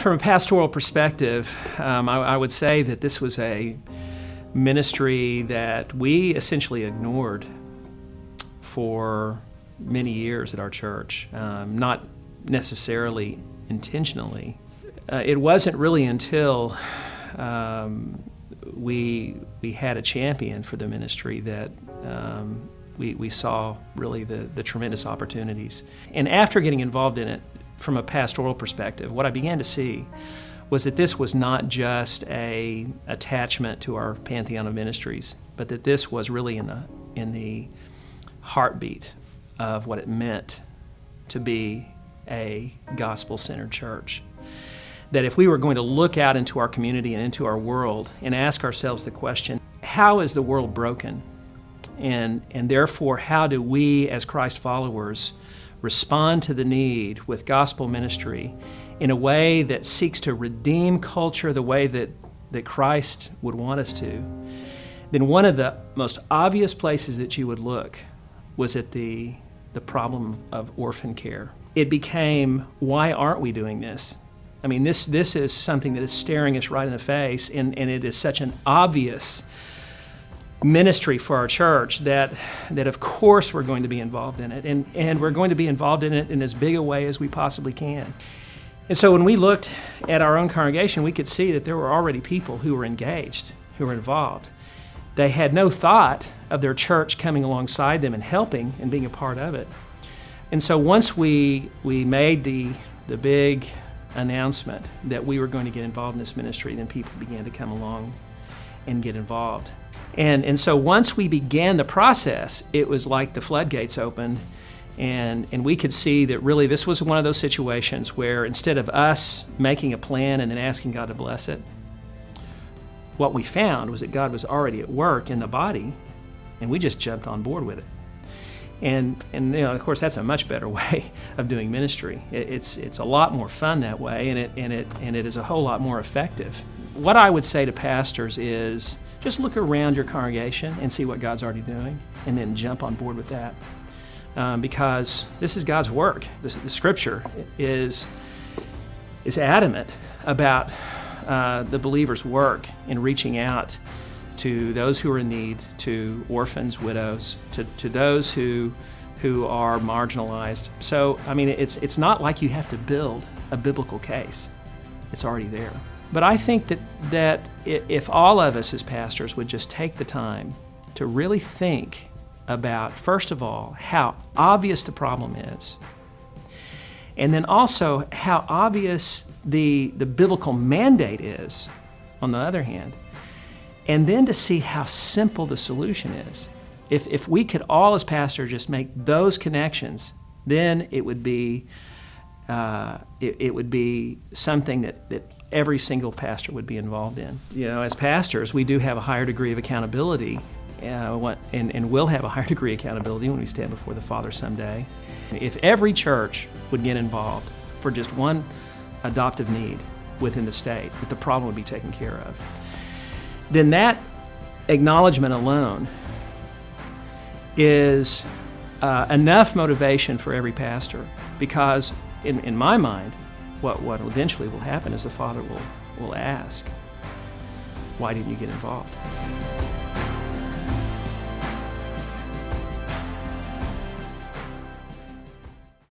From a pastoral perspective, I would say that this was a ministry that we essentially ignored for many years at our church, not necessarily intentionally. It wasn't really until we had a champion for the ministry that we saw really the tremendous opportunities. And after getting involved in it from a pastoral perspective, what I began to see was that this was not just an attachment to our pantheon of ministries, but that this was really in the heartbeat of what it meant to be a gospel-centered church. That if we were going to look out into our community and into our world and ask ourselves the question, how is the world broken? And therefore, how do we as Christ followers respond to the need with gospel ministry in a way that seeks to redeem culture the way that Christ would want us to? Then one of the most obvious places that you would look was at the problem of orphan care. It became, why aren't we doing this? I mean, this is something that is staring us right in the face, and it is such an obvious ministry for our church that of course we're going to be involved in it, and we're going to be involved in it in as big a way as we possibly can. And so when we looked at our own congregation, we could see that there were already people who were engaged, who were involved. They had no thought of their church coming alongside them and helping and being a part of it. And so once we made the big announcement that we were going to get involved in this ministry, then people began to come along and get involved. And so once we began the process, it was like the floodgates opened, and we could see that really this was one of those situations where instead of us making a plan and then asking God to bless it, what we found was that God was already at work in the body, and we just jumped on board with it. And you know, of course, that's a much better way of doing ministry. It's a lot more fun that way, and it is a whole lot more effective. What I would say to pastors is just look around your congregation and see what God's already doing, and then jump on board with that, because this is God's work. The Scripture is adamant about the believer's work in reaching out to those who are in need, to orphans, widows, to those who are marginalized. So, I mean, it's not like you have to build a biblical case. It's already there. But I think that if all of us as pastors would just take the time to really think about, first of all, how obvious the problem is, and then also how obvious the biblical mandate is, on the other hand, and then to see how simple the solution is. If we could all as pastors just make those connections, then it would be something that every single pastor would be involved in. You know, as pastors, we do have a higher degree of accountability, and will have a higher degree of accountability when we stand before the Father someday. If every church would get involved for just one adoptive need within the state, that the problem would be taken care of, then that acknowledgement alone is enough motivation for every pastor, because in my mind, what eventually will happen is the Father will ask, why didn't you get involved?